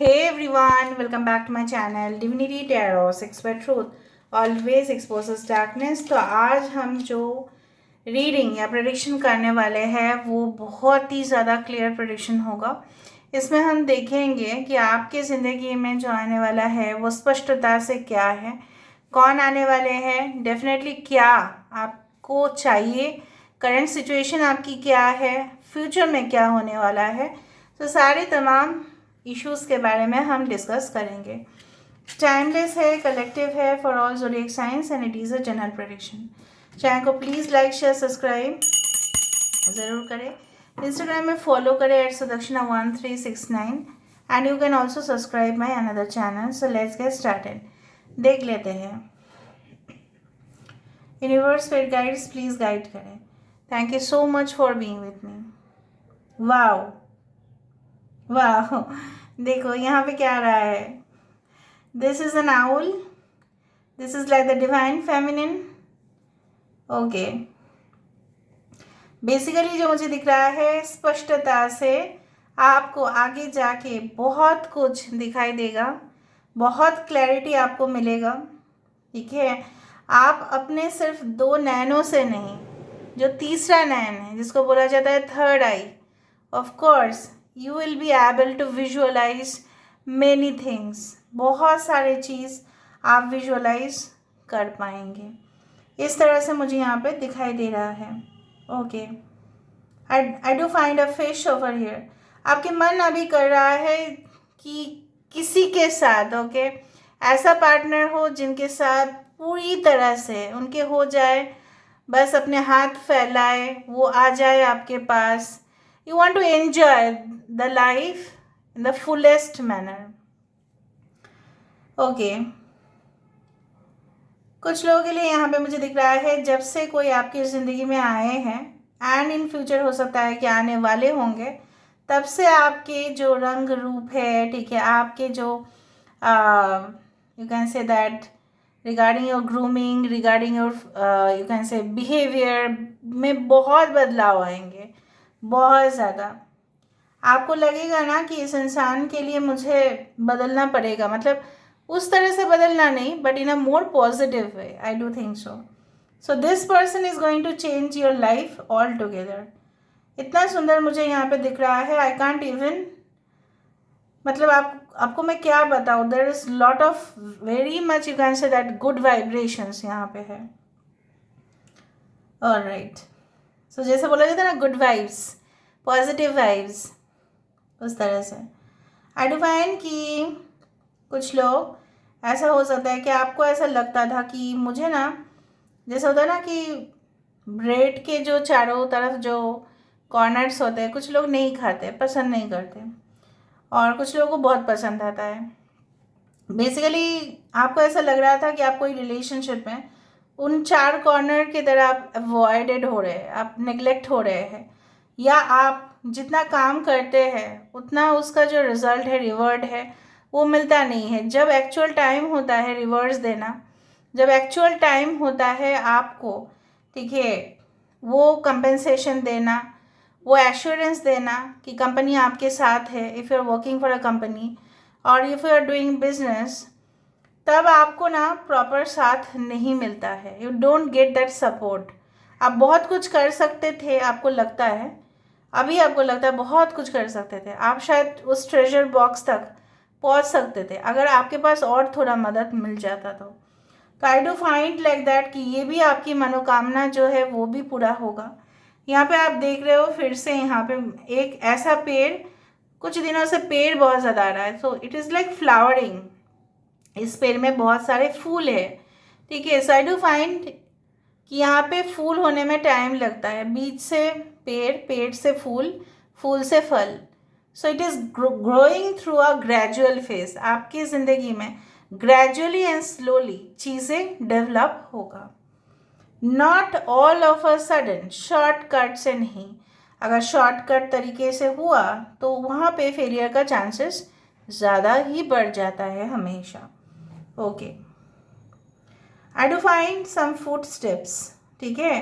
Hey everyone, welcome back to my channel Divinity Tarot 6 by Truth always exposes darkness। तो आज हम जो reading या प्रेडिक्शन करने वाले हैं वो बहुत ही ज़्यादा क्लियर प्रेडिक्शन होगा। इसमें हम देखेंगे कि आपके ज़िंदगी में जो आने वाला है वो स्पष्टता से क्या है, कौन आने वाले हैं, डेफिनेटली क्या आपको चाहिए, करंट सिचुएशन आपकी क्या है, फ्यूचर में क्या होने वाला है। तो सारे तमाम इश्यूज़ के बारे में हम डिस्कस करेंगे। टाइमलेस है, कलेक्टिव है for all zodiac science and it is a general prediction. Channel को प्लीज़ लाइक शेयर सब्सक्राइब ज़रूर करें। इंस्टाग्राम में फॉलो करें @sudakshina1369 and you can also subscribe my another channel. So let's get started. देख लेते हैं universe spirit guides please guide करें। Thank you so much for being with me. Wow वाह, देखो यहाँ पे क्या आ रहा है। This is an owl, this is like the divine feminine. Okay, basically जो मुझे दिख रहा है स्पष्टता से आपको आगे जाके बहुत कुछ दिखाई देगा, बहुत क्लैरिटी आपको मिलेगा। ठीक है, आप अपने सिर्फ 2 नैनों से नहीं, जो तीसरा नैन है जिसको बोला जाता है third eye, of course you will be able to visualise many things. बहुत सारे चीज़ आप विजुअलाइज कर पाएंगे, इस तरह से मुझे यहाँ पे दिखाई दे रहा है। Okay, I do find a fish over here. आपके मन अभी कर रहा है कि किसी के साथ ऐसा पार्टनर हो जिनके साथ पूरी तरह से उनके हो जाए, बस अपने हाथ फैलाए, वो आ जाए आपके पास। You want to enjoy the life in the fullest manner. Okay, कुछ लोगों के लिए यहाँ पे मुझे दिख रहा है जब से कोई आपकी ज़िंदगी में आए हैं एंड इन फ्यूचर हो सकता है कि आने वाले होंगे, तब से आपके जो रंग रूप है, ठीक है, आपके जो you can say that regarding your grooming, regarding your you can से बिहेवियर में बहुत बदलाव आएंगे, बहुत ज़्यादा। आपको लगेगा ना कि इस इंसान के लिए मुझे बदलना पड़ेगा, मतलब उस तरह से बदलना नहीं, but in a more positive way. I do think so. So this person is going to change your life altogether. इतना सुंदर मुझे यहाँ पे दिख रहा है, आई कांट इवन, मतलब आपको मैं क्या बताऊँ। There is lot of very much, you can say that good vibrations यहाँ पे है। ऑलराइट, सो जैसे बोला जाता है ना, गुड वाइब्स, पॉजिटिव वाइब्स, उस तरह से। आई डिफाइन कि कुछ लोग, ऐसा हो सकता है कि आपको ऐसा लगता था कि मुझे ना, जैसा होता है ना कि ब्रेड के जो चारों तरफ जो कॉर्नर्स होते हैं, कुछ लोग नहीं खाते, पसंद नहीं करते, और कुछ लोगों को बहुत पसंद आता है। बेसिकली आपको ऐसा लग रहा था कि आप कोई रिलेशनशिप में उन 4 कॉर्नर की तरह आप अवॉइडेड हो रहे हैं, आप नेग्लेक्ट हो रहे हैं, या आप जितना काम करते हैं उतना उसका जो रिज़ल्ट है, रिवॉर्ड है, वो मिलता नहीं है। जब एक्चुअल टाइम होता है रिवॉर्ड्स देना, जब एक्चुअल टाइम होता है आपको, ठीक है, वो कंपेंसेशन देना, वो एश्योरेंस देना कि कंपनी आपके साथ है, if you are working for a company और if you are doing business, तब आपको ना प्रॉपर साथ नहीं मिलता है। You don't get that support. आप बहुत कुछ कर सकते थे, आपको लगता है, अभी आपको लगता है बहुत कुछ कर सकते थे, आप शायद उस ट्रेजर बॉक्स तक पहुंच सकते थे अगर आपके पास और थोड़ा मदद मिल जाता तो आई डू फाइंड लाइक दैट कि ये भी आपकी मनोकामना जो है वो भी पूरा होगा। यहाँ पे आप देख रहे हो फिर से यहाँ पे एक ऐसा पेड़, कुछ दिनों से पेड़ बहुत ज़्यादा आ रहा है, so it is like flowering. इस पेड़ में बहुत सारे फूल है, ठीक है। सो आई डू फाइंड कि यहाँ पे फूल होने में टाइम लगता है, बीज से पेड़, पेड़ से फूल, फूल से फल। So it is growing through a gradual phase. आपकी ज़िंदगी में ग्रेजुअली एंड स्लोली चीज़ें डेवलप होगा, not all of a sudden, shortcut से नहीं। अगर शॉर्टकट तरीके से हुआ तो वहाँ पे फेलियर का चांसेस ज़्यादा ही बढ़ जाता है हमेशा। Okay, I do find some footsteps, ठीक है,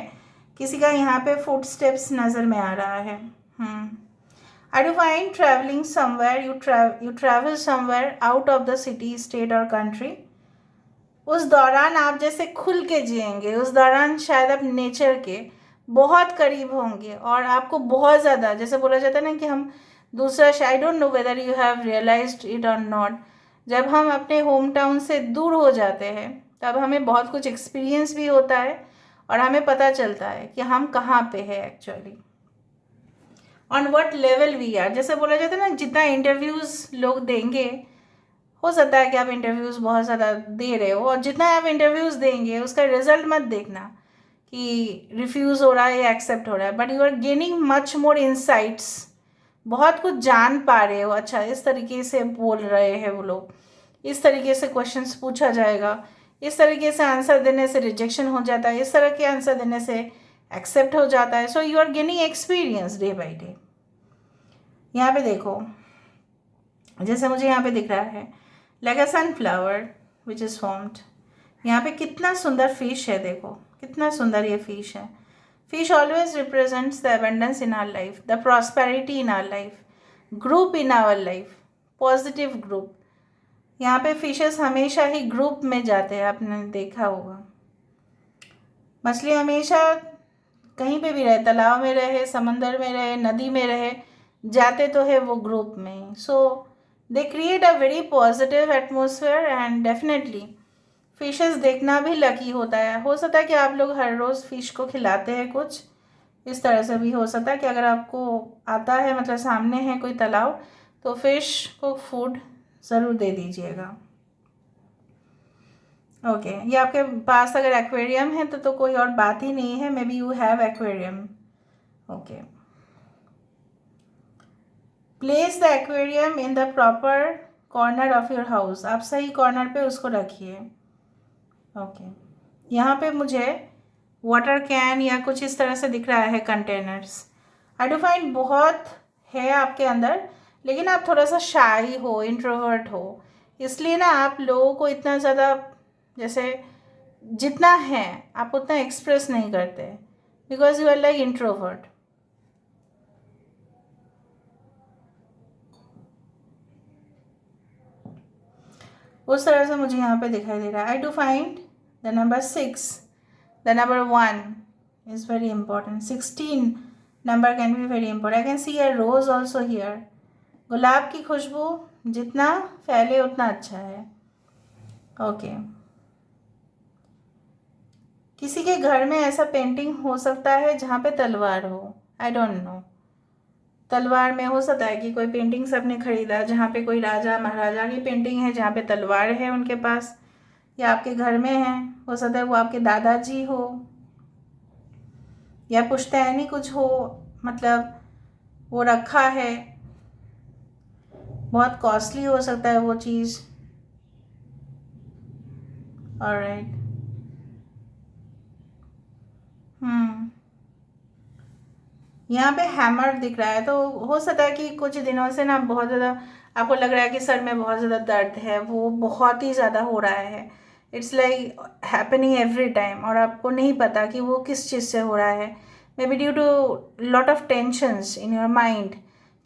किसी का यहाँ पे फुट स्टेप्स नज़र में आ रहा है। आई do find travelling somewhere, you travel somewhere out of the city, state और कंट्री। उस दौरान आप जैसे खुल के जिएंगे, उस दौरान शायद आप नेचर के बहुत करीब होंगे और आपको बहुत ज़्यादा, जैसे बोला जाता है ना कि हम दूसरा, I don't know whether you have realised it और नॉट, जब हम अपने होम टाउन से दूर हो जाते हैं तब हमें बहुत कुछ एक्सपीरियंस भी होता है और हमें पता चलता है कि हम कहाँ पे हैं actually, on what level we are. जैसे बोला जाता है ना, जितना इंटरव्यूज़ लोग देंगे, हो सकता है कि आप इंटरव्यूज़ बहुत ज़्यादा दे रहे हो और जितना आप इंटरव्यूज़ देंगे उसका रिजल्ट मत देखना कि रिफ्यूज़ हो रहा है या एक्सेप्ट हो रहा है, but you are gaining much more insights, बहुत कुछ जान पा रहे हो। अच्छा, इस तरीके से बोल रहे हैं वो लोग, इस तरीके से क्वेश्चंस पूछा जाएगा, इस तरीके से आंसर देने से रिजेक्शन हो जाता है, इस तरह के आंसर देने से एक्सेप्ट हो जाता है। So you are gaining experience day by day. यहाँ पे देखो, जैसे मुझे यहाँ पे दिख रहा है like a sunflower which is formed. यहाँ पे कितना सुंदर फिश है, देखो कितना सुंदर ये फिश है। Fish always represents the abundance in our life, the prosperity in our life, group in our life, positive group. यहाँ पे फिशेस हमेशा ही ग्रुप में जाते हैं, आपने देखा होगा। मछली हमेशा कहीं पे भी रहे, तालाब में रहे, समंदर में रहे, नदी में रहे, जाते तो है वो ग्रुप में। So they create a very positive atmosphere and definitely fishes देखना भी लकी होता है। हो सकता है कि आप लोग हर रोज़ फिश को खिलाते हैं, कुछ इस तरह से भी हो सकता है कि अगर आपको आता है, मतलब सामने है कोई तालाब, तो फिश को फूड ज़रूर दे दीजिएगा। ओके, ये आपके पास अगर एक्वेरियम है तो कोई और बात ही नहीं है, may be you have aquarium. Okay, place the aquarium in the proper corner of your house, आप सही कॉर्नर पे उसको रखिए। ओके, यहाँ पे मुझे वाटर कैन या कुछ इस तरह से दिख रहा है, कंटेनर्स। आई डू फाइंड बहुत है आपके अंदर, लेकिन आप थोड़ा सा शाई हो, इंट्रोवर्ट हो, इसलिए ना आप लोगों को इतना ज़्यादा, जैसे जितना है आप उतना एक्सप्रेस नहीं करते, because you are like introvert. उस तरह से मुझे यहाँ पे दिखाई दे रहा है। आई do find the number 6, the number 1 is very important, 16 number can be very important। I can see a rose also here। गुलाब की खुशबू जितना फैले उतना अच्छा है। ओके, किसी के घर में ऐसा पेंटिंग हो सकता है जहाँ पे तलवार हो, आई डोंट नो। तलवार में हो सकता है कि कोई पेंटिंग्स आपने खरीदा जहाँ पे कोई राजा महाराजा की पेंटिंग है, जहाँ पे तलवार है उनके पास, या आपके घर में है। हो सकता है वो आपके दादाजी हो या पुश्तैनी कुछ हो, मतलब वो रखा है, बहुत कॉस्टली हो सकता है वो चीज़। ऑलराइट, यहाँ पे हैमर दिख रहा है, तो हो सकता है कि कुछ दिनों से ना बहुत ज़्यादा आपको लग रहा है कि सर में बहुत ज़्यादा दर्द है, वो बहुत ही ज़्यादा हो रहा है। It's like happening every time और आपको नहीं पता कि वो किस चीज़ से हो रहा है। Maybe due to lot of tensions in your mind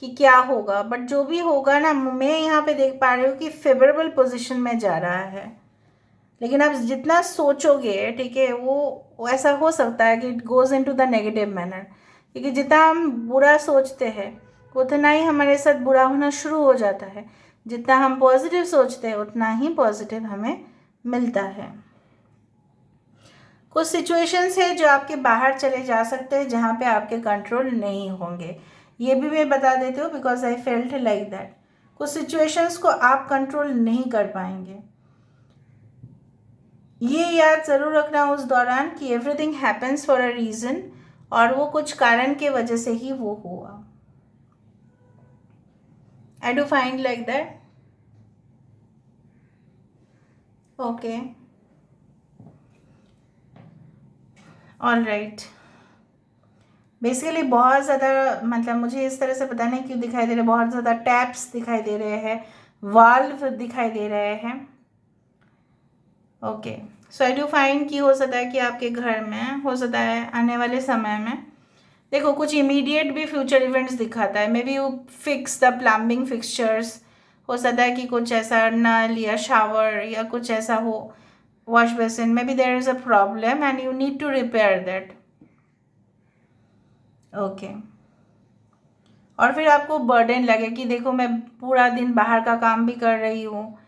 कि क्या होगा, बट जो भी होगा ना, मैं यहाँ पे देख पा रही हूँ कि फेवरेबल पोजिशन में जा रहा है। लेकिन आप जितना सोचोगे, ठीक है, वो ऐसा हो सकता है कि it goes into the negative manner, क्योंकि जितना हम बुरा सोचते हैं उतना ही हमारे साथ बुरा होना शुरू हो जाता है। जितना हम पॉजिटिव सोचते हैं उतना ही पॉजिटिव हमें मिलता है। कुछ सिचुएशंस है जो आपके बाहर चले जा सकते हैं, जहाँ पे आपके कंट्रोल नहीं होंगे। ये भी मैं बता देती हूँ because I felt like that. कुछ सिचुएशंस को आप कंट्रोल नहीं कर पाएंगे। ये याद ज़रूर रखना उस दौरान कि everything happens for a reason, और वो कुछ कारण के वजह से ही वो हुआ। आई do find like that. Okay, all right. Basically बहुत ज़्यादा, मतलब मुझे इस तरह से पता नहीं क्यों दिखाई दे रहे, बहुत ज़्यादा टैप्स दिखाई दे रहे हैं, वाल्व दिखाई दे रहे हैं। Okay, so I do find कि हो सकता है कि आपके घर में, हो सकता है आने वाले समय में देखो कुछ इमीडिएट भी फ्यूचर इवेंट्स दिखाता है। May be you fix the plumbing fixtures, हो सकता है कि कुछ ऐसा नल या शावर या कुछ ऐसा हो, wash basin, maybe there is a problem and you need to repair that. Okay. और फिर आपको बर्डन लगे कि देखो मैं पूरा दिन बाहर का काम भी कर रही हूँ,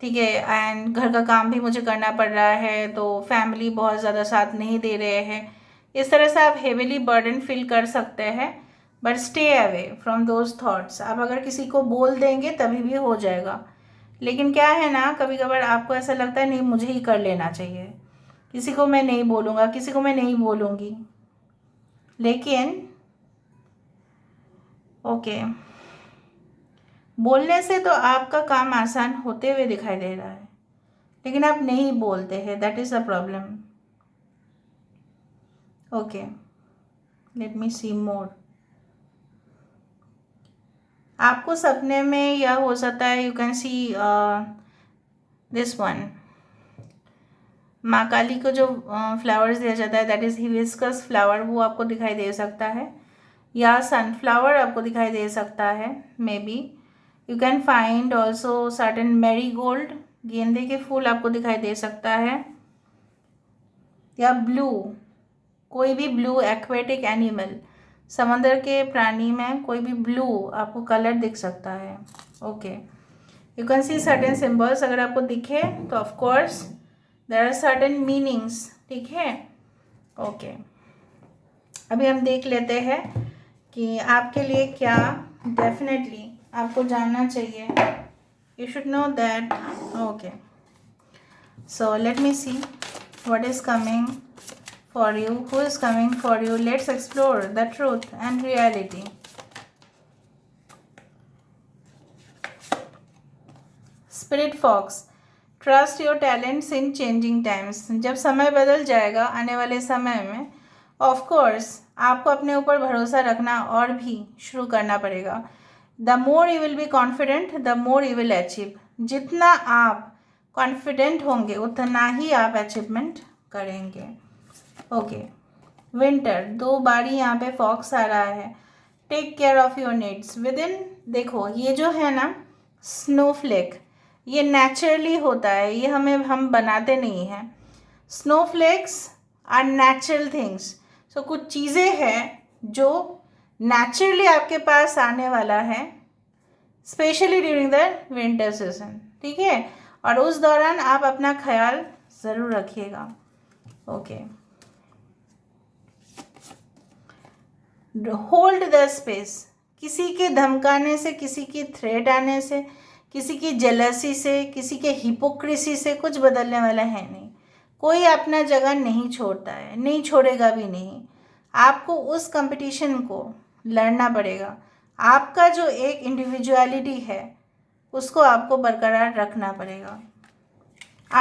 ठीक है, एंड घर का काम भी मुझे करना पड़ रहा है, तो फैमिली बहुत ज़्यादा साथ नहीं दे रहे हैं। इस तरह से आप हेविली बर्डन फील कर सकते हैं, but stay away from those thoughts. आप अगर किसी को बोल देंगे तभी भी हो जाएगा, लेकिन क्या है ना, कभी कभार आपको ऐसा लगता है नहीं मुझे ही कर लेना चाहिए, किसी को मैं नहीं बोलूँगा, किसी को मैं नहीं बोलूँगी। लेकिन ओके, बोलने से तो आपका काम आसान होते हुए दिखाई दे रहा है, लेकिन आप नहीं बोलते हैं, that is a problem. Okay, let me see more. आपको सपने में या हो सकता है you can see this one, माँ काली को जो फ्लावर्स दिया जाता है दैट इज़ हिबिस्कस फ्लावर, वो आपको दिखाई दे सकता है, या सनफ्लावर आपको दिखाई दे सकता है। May be you can find also certain marigold, गेंदे के फूल आपको दिखाई दे सकता है, या ब्लू, कोई भी ब्लू एक्वेटिक एनिमल, समंदर के प्राणी में कोई भी ब्लू आपको कलर दिख सकता है। Okay, you can see certain symbols, अगर आपको दिखे तो of course there are certain meanings, ठीक है। ओके, अभी हम देख लेते हैं कि आपके लिए क्या डेफिनेटली आपको जानना चाहिए, you should know that. Okay, so let me see what is coming for you, who is coming for you. Let's explore the truth and reality. Spirit Fox, trust your talents in changing times. जब समय बदल जाएगा आने वाले समय में, of course आपको अपने ऊपर भरोसा रखना और भी शुरू करना पड़ेगा। The more you will be confident the more you will achieve. जितना आप कॉन्फिडेंट होंगे उतना ही आप अचीवमेंट करेंगे। ओके, विंटर, 2 बारी यहाँ पे फॉक्स आ रहा है। Take care of your needs within. देखो ये जो है ना स्नोफ्लेक, ये नेचुरली होता है, ये हम बनाते नहीं हैं। Snowflakes are natural things. So कुछ चीज़ें हैं जो नेचुरली आपके पास आने वाला है, specially during the winter season, ठीक है। और उस दौरान आप अपना ख्याल ज़रूर रखिएगा। Okay, hold the space. किसी के धमकाने से, किसी की थ्रेट आने से, किसी की जेलसी से, किसी के हिपोक्रेसी से कुछ बदलने वाला है नहीं। कोई अपना जगह नहीं छोड़ता है, नहीं छोड़ेगा भी नहीं। आपको उस कंपटीशन को लड़ना पड़ेगा। आपका जो एक इंडिविजुअलिटी है उसको आपको बरकरार रखना पड़ेगा।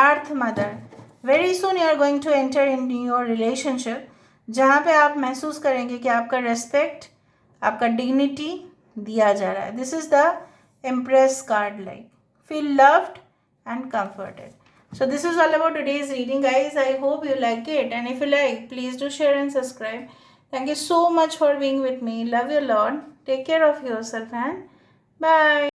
Earth mother, very soon you are going to enter in your relationship, जहाँ पे आप महसूस करेंगे कि आपका रेस्पेक्ट, आपका डिग्निटी दिया जा रहा है। This is the empress card, like feel loved and comforted. So this is all about today's reading, guys. I hope you like it, and if you like, please do share and subscribe. Thank you so much for being with me. Love you a lot. Take care of yourself and bye.